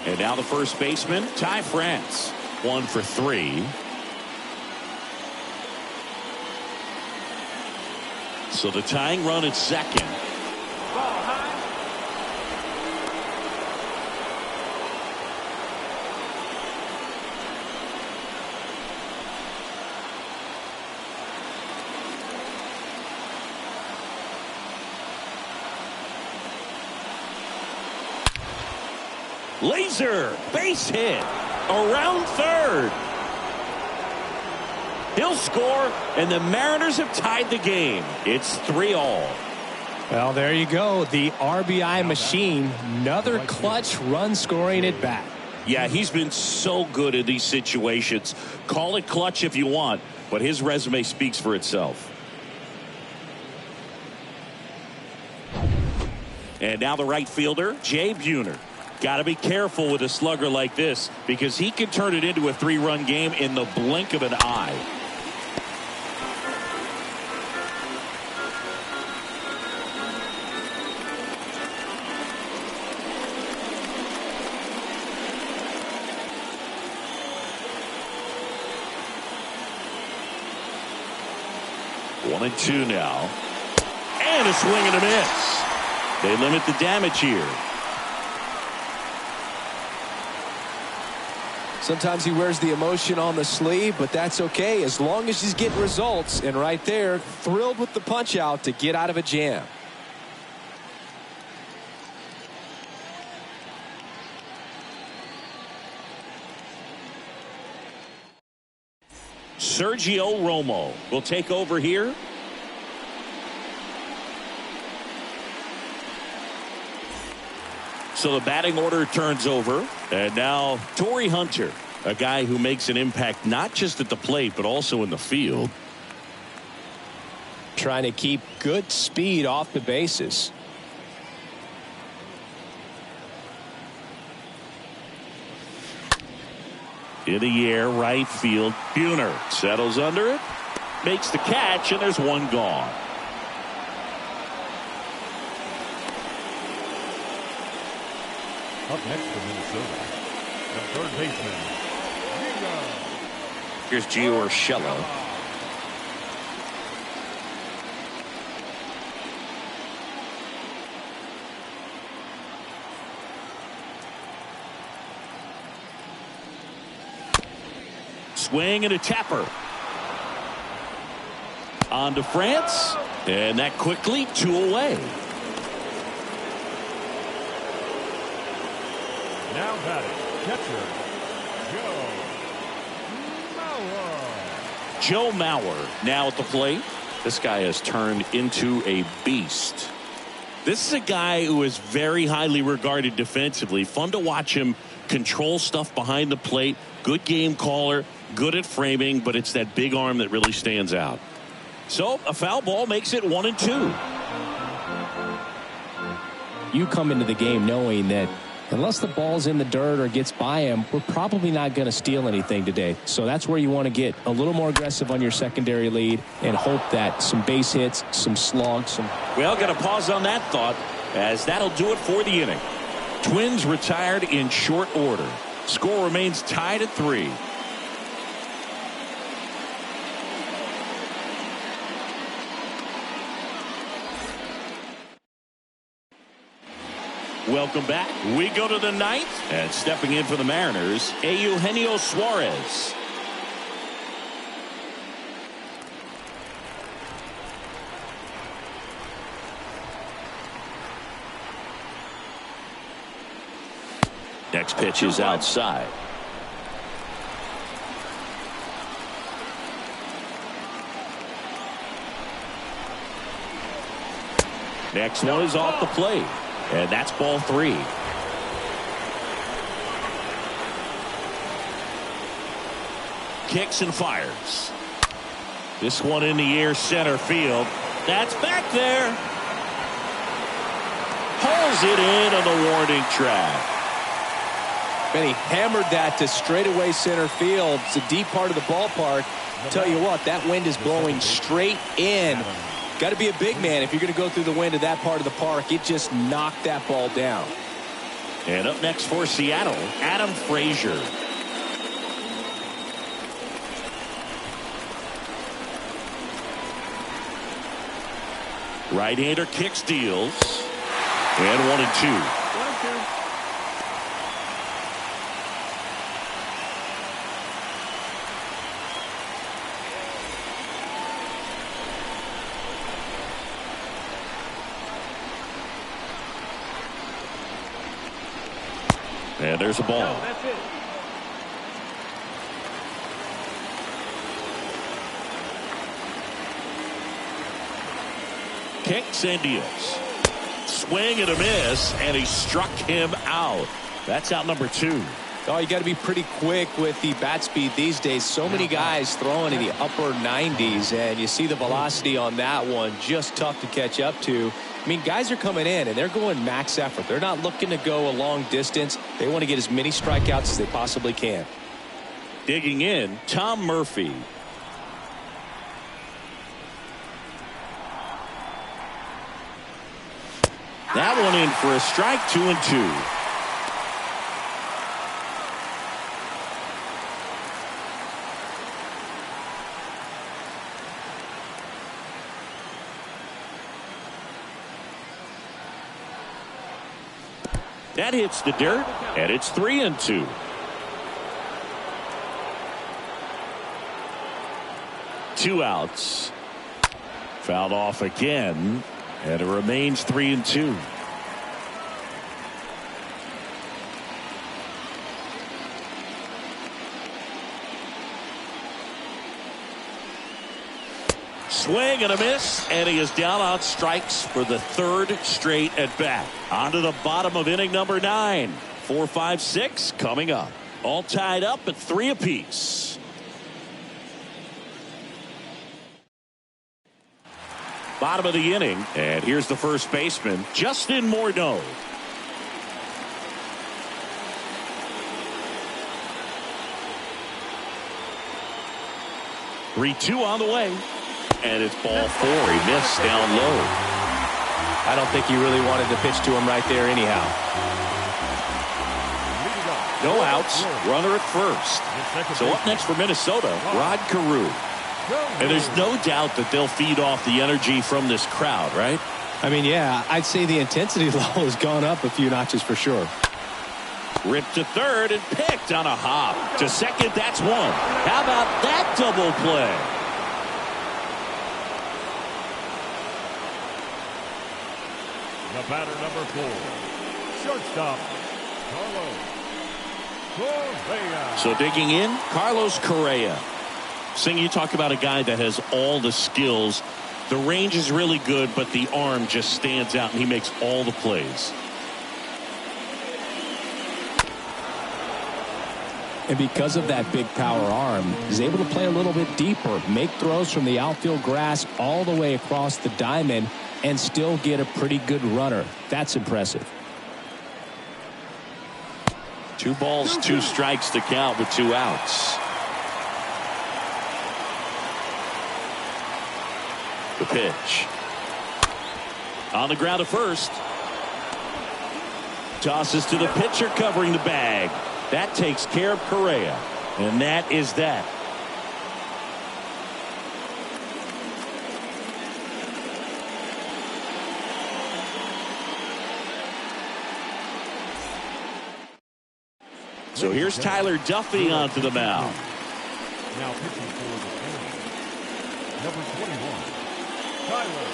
Speaker 1: And now the first baseman, Ty France, 1 for 3. So the tying run at second. Laser base hit around third. He'll score, and the Mariners have tied the game. It's 3-all.
Speaker 2: Well, there you go. The RBI machine. Another clutch run scoring at bat.
Speaker 1: Yeah, he's been so good in these situations. Call it clutch if you want, but his resume speaks for itself. And now the right fielder, Jay Buhner. Got to be careful with a slugger like this because he can turn it into a 3-run game in the blink of an eye. One and 2 now. And a swing and a miss. They limit the damage here.
Speaker 2: Sometimes he wears the emotion on the sleeve, but that's okay as long as he's getting results. And right there, thrilled with the punch out to get out of a jam.
Speaker 1: Sergio Romo will take over here. So the batting order turns over, and now Torrey Hunter, a guy who makes an impact not just at the plate but also in the field.
Speaker 2: Trying to keep good speed off the bases.
Speaker 1: In the air, right field. Buhner settles under it, makes the catch, and there's one gone.
Speaker 4: Up next for Minnesota, the third baseman,
Speaker 2: Here's Gio Urshela.
Speaker 1: Swing and a tapper. On to France, and that quickly 2 away.
Speaker 4: Now batting, catcher,
Speaker 1: Joe Mauer now at the plate. This guy has turned into a beast. This is a guy who is very highly regarded defensively. Fun to watch him control stuff behind the plate. Good game caller, good at framing, but it's that big arm that really stands out. So a foul ball makes it 1-2.
Speaker 2: You come into the game knowing that unless the ball's in the dirt or gets by him, we're probably not going to steal anything today. So that's where you want to get a little more aggressive on your secondary lead and hope that some base hits, some slugs.
Speaker 1: Well, got to pause on that thought, as that'll do it for the inning. Twins retired in short order. Score remains tied at 3. Welcome back. We go to the 9th, and stepping in for the Mariners, Eugenio Suarez. Next pitch is outside. Next one is off the plate. And that's ball 3. Kicks and fires. This one in the air, center field. That's back there. Pulls it in on the warning track.
Speaker 2: And he hammered that to straightaway center field. It's a deep part of the ballpark. Tell you what, that wind is blowing straight in. Got to be a big man if you're going to go through the wind of that part of the park. It just knocked that ball down.
Speaker 1: And up next for Seattle, Adam Frazier. Right-hander kicks, deals. And 1-2. And there's a ball.
Speaker 3: No, that's it.
Speaker 1: Kicks and deals. Swing and a miss, and he struck him out. That's out number 2.
Speaker 2: Oh, you got to be pretty quick with the bat speed these days. So many guys throwing in the upper 90s, and you see the velocity on that one. Just tough to catch up to. I mean, guys are coming in, and they're going max effort. They're not looking to go a long distance. They want to get as many strikeouts as they possibly can.
Speaker 1: Digging in, Tom Murphy. That one in for a strike, 2-2. That hits the dirt, and it's 3-2. Two outs. Fouled off again, and it remains 3-2. Swing and a miss, and he is down on strikes for the 3rd straight at bat. On to the bottom of inning number 9. 4, 5, 6 coming up. All tied up at 3 apiece. Bottom of the inning, and here's the first baseman, Justin Morneau. 3-2 on the way. And it's ball 4. He missed down low.
Speaker 2: I don't think he really wanted to pitch to him right there anyhow.
Speaker 1: No outs. Runner at first. So up next for Minnesota, Rod Carew. And there's no doubt that they'll feed off the energy from this crowd, right?
Speaker 2: I mean, yeah, I'd say the intensity level has gone up a few notches for sure.
Speaker 1: Ripped to third and picked on a hop. To second, that's one. How about that double play?
Speaker 4: The batter, number 4, shortstop, Carlos Correa.
Speaker 1: So digging in, Carlos Correa. Sing, you talk about a guy that has all the skills. The range is really good, but the arm just stands out, and he makes all the plays.
Speaker 2: And because of that big power arm, he's able to play a little bit deeper, make throws from the outfield grass all the way across the diamond, and still get a pretty good runner. That's impressive.
Speaker 1: 2 balls, 2 strikes to count with 2 outs. The pitch. On the ground to first. Tosses to the pitcher covering the bag. That takes care of Correa. And that is that. So here's Tyler Duffy onto the mound.
Speaker 4: Now pitching for the Phillies, number 21, Tyler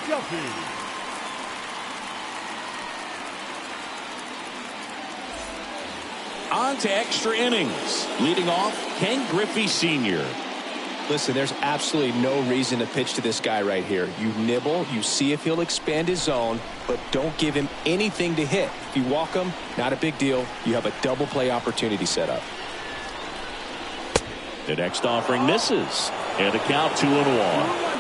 Speaker 4: Duffy.
Speaker 1: On to extra innings. Leading off, Ken Griffey Sr.
Speaker 2: Listen, there's absolutely no reason to pitch to this guy right here. You nibble, you see if he'll expand his zone, but don't give him anything to hit. If you walk him, not a big deal. You have a double play opportunity set up.
Speaker 1: The next offering misses. And a count 2-1.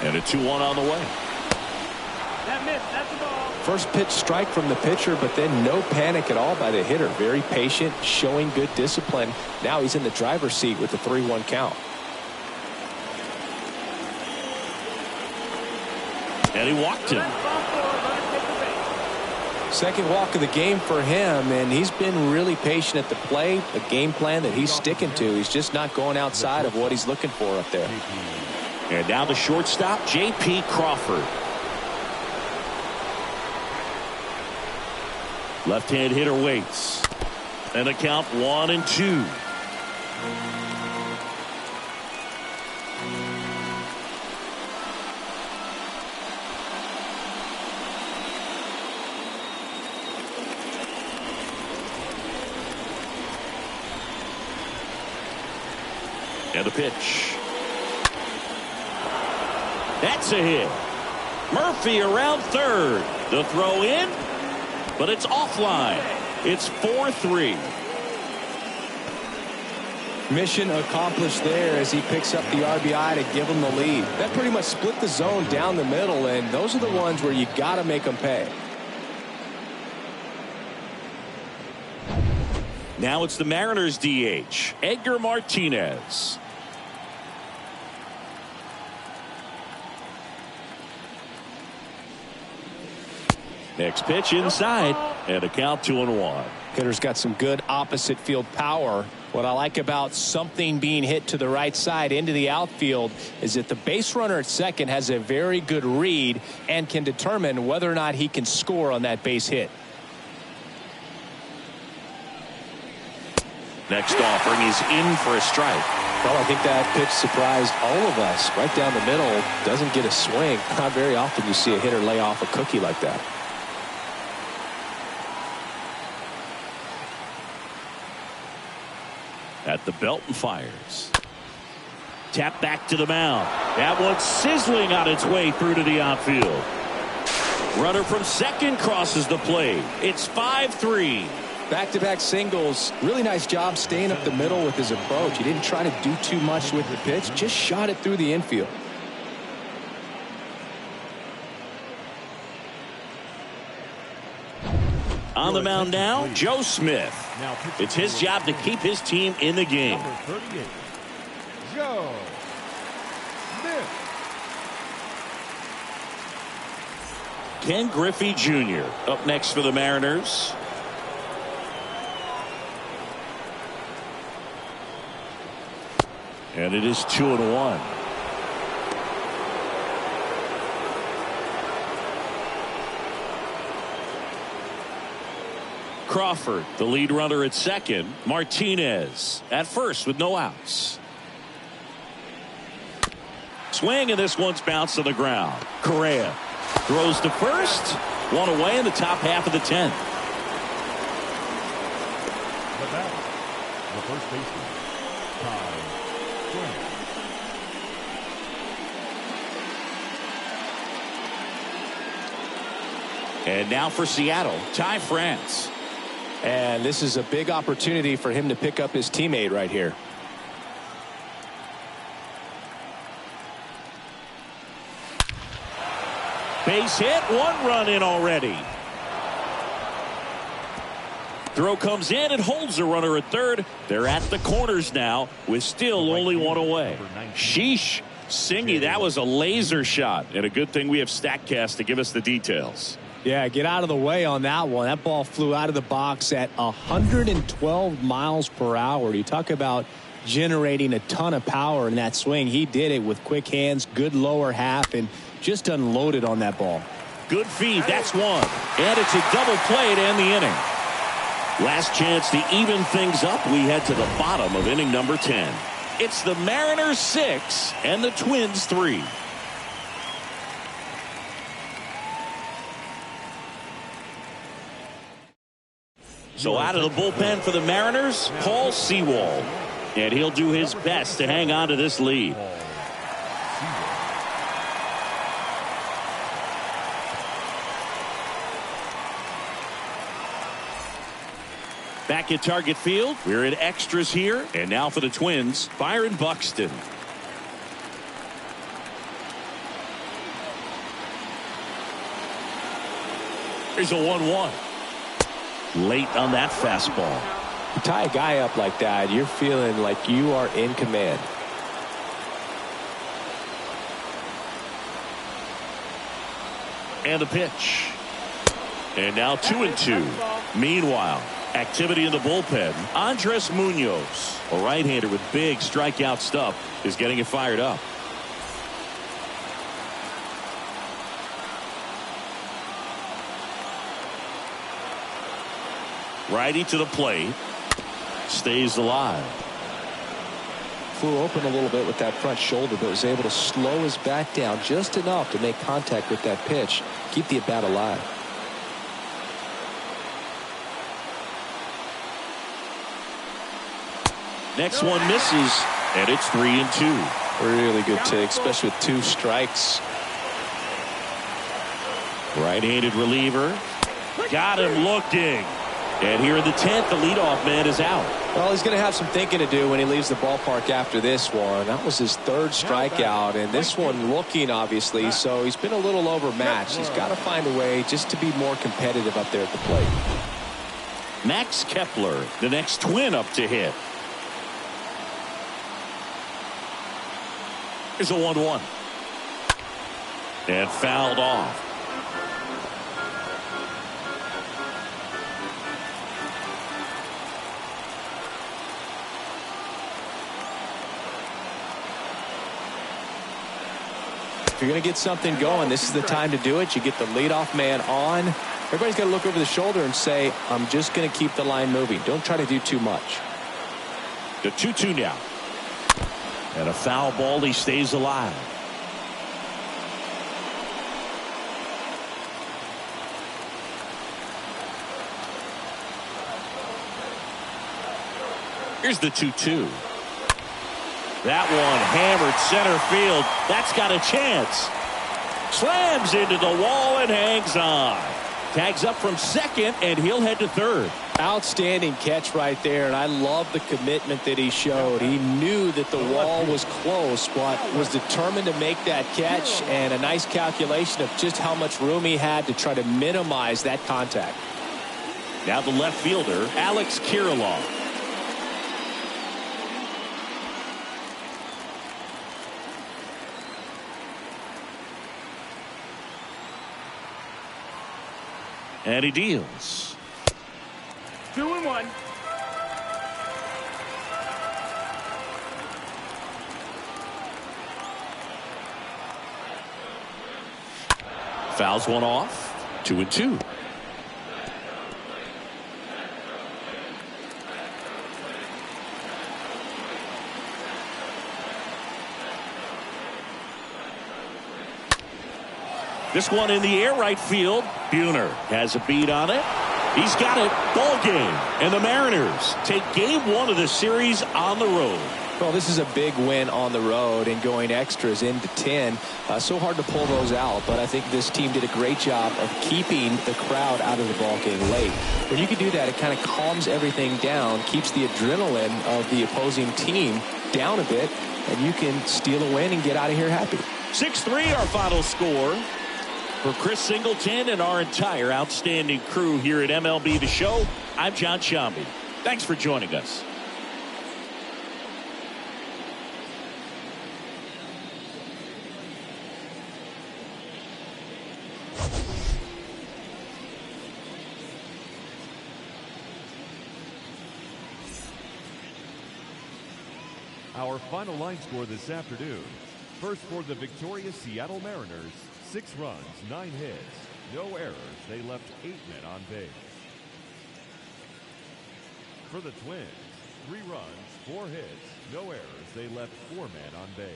Speaker 1: And a 2-1 on the way.
Speaker 3: That missed. That's the ball.
Speaker 2: First pitch strike from the pitcher, but then no panic at all by the hitter. Very patient, showing good discipline. Now he's in the driver's seat with the 3-1 count.
Speaker 1: And he walked him.
Speaker 2: Second walk of the game for him, and he's been really patient at the plate. A game plan that he's sticking to. He's just not going outside of what he's looking for up there.
Speaker 1: And now the shortstop, J.P. Crawford. Left-hand hitter waits. And a count 1-2. And a pitch. That's a hit. Murphy around third. The throw in, but it's offline. It's 4-3.
Speaker 2: Mission accomplished there as he picks up the RBI to give him the lead. That pretty much split the zone down the middle, and those are the ones where you got to make them pay.
Speaker 1: Now it's the Mariners DH, Edgar Martinez. Next pitch inside, and a count 2-1.
Speaker 2: Hitter's got some good opposite field power. What I like about something being hit to the right side into the outfield is that the base runner at second has a very good read and can determine whether or not he can score on that base hit.
Speaker 1: Next offering is in for a strike.
Speaker 2: Well, I think that pitch surprised all of us. Right down the middle, doesn't get a swing. Not very often you see a hitter lay off a cookie like that.
Speaker 1: At the belt and fires. Tap back to the mound. That one's sizzling on its way through to the outfield. Runner from second crosses the plate. It's 5-3.
Speaker 2: Back-to-back singles. Really nice job staying up the middle with his approach. He didn't try to do too much with the pitch. Just shot it through the infield.
Speaker 1: On the mound now, Joe Smith. It's his job to keep his team in the game.
Speaker 4: Number 38, Joe Smith.
Speaker 1: Ken Griffey Jr. up next for the Mariners. And it is 2-1. Crawford, the lead runner at second. Martinez at first with no outs. Swing, and this one's bounced to the ground. Correa throws to first. One away in the top half of the 10th.
Speaker 4: The batter, the first baseman, Ty France.
Speaker 1: And now for Seattle, Ty France.
Speaker 2: And this is a big opportunity for him to pick up his teammate right here.
Speaker 1: Base hit, 1 run in already. Throw comes in and holds the runner at third. They're at the corners now with still only 1 away. Sheesh. Singy, that was a laser shot, and a good thing we have StatCast to give us the details.
Speaker 2: Yeah, get out of the way on that one. That ball flew out of the box at 112 miles per hour. You talk about generating a ton of power in that swing. He did it with quick hands, good lower half, and just unloaded on that ball.
Speaker 1: Good feed. That's one. And it's a double play to end the inning. Last chance to even things up. We head to the bottom of inning number 10. It's the Mariners 6 and the Twins 3. So out of the bullpen for the Mariners, Paul Sewald. And he'll do his best to hang on to this lead. Back at Target Field, we're in extras here. And now for the Twins, Byron Buxton. Here's a 1-1. Late on that fastball.
Speaker 2: You tie a guy up like that, you're feeling like you are in command.
Speaker 1: And the pitch. And now 2-2. Meanwhile, activity in the bullpen. Andres Munoz, a right-hander with big strikeout stuff, is getting it fired up. Righty to the plate. Stays alive.
Speaker 2: Flew open a little bit with that front shoulder, but was able to slow his back down just enough to make contact with that pitch. Keep the at-bat alive.
Speaker 1: Next one misses, and it's 3-2.
Speaker 2: Really good take, especially with 2 strikes.
Speaker 1: Right-handed reliever. Got him looking. And here in the 10th, the leadoff man is out.
Speaker 2: Well, he's going to have some thinking to do when he leaves the ballpark after this one. That was his 3rd strikeout, and this one looking, obviously, so he's been a little overmatched. He's got to find a way just to be more competitive up there at the plate.
Speaker 1: Max Kepler, the next Twin up to hit. Here's a 1-1. And fouled off.
Speaker 2: If you're going to get something going, this is the time to do it. You get the leadoff man on. Everybody's got to look over the shoulder and say, I'm just going to keep the line moving. Don't try to do too much.
Speaker 1: The 2-2 now. And a foul ball. He stays alive. Here's the 2-2. That one hammered center field. That's got a chance. Slams into the wall and hangs on. Tags up from second, and he'll head to third.
Speaker 2: Outstanding catch right there, and I love the commitment that he showed. He knew that the wall was close, but was determined to make that catch, and a nice calculation of just how much room he had to try to minimize that contact.
Speaker 1: Now the left fielder, Alex Kirilloff. And he deals.
Speaker 3: 2-1.
Speaker 1: Fouls one off. 2-2. This one in the air right field. Buhner has a beat on it. He's got it. Ball game. And the Mariners take game one of the series on the road.
Speaker 2: Well, this is a big win on the road and going extras into 10. So hard to pull those out, but I think this team did a great job of keeping the crowd out of the ball game late. When you can do that, it kind of calms everything down, keeps the adrenaline of the opposing team down a bit, and you can steal a win and get out of here happy.
Speaker 1: 6-3 our final score. For Chris Singleton and our entire outstanding crew here at MLB The Show, I'm John Shambi. Thanks for joining us.
Speaker 4: Our final line score this afternoon. First for the victorious Seattle Mariners, 6 runs, 9 hits, no errors. They left 8 men on base. For the Twins, 3 runs, 4 hits, no errors. They left 4 men on base.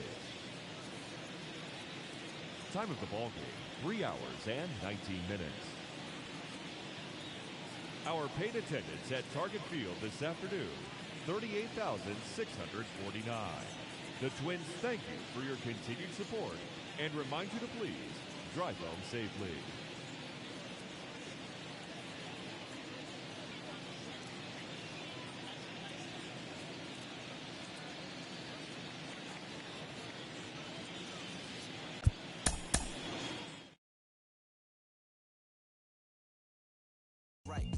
Speaker 4: Time of the ball game, 3 hours and 19 minutes. Our paid attendance at Target Field this afternoon, 38,649. The Twins thank you for your continued support and remind you to please drive home safely.
Speaker 5: Right,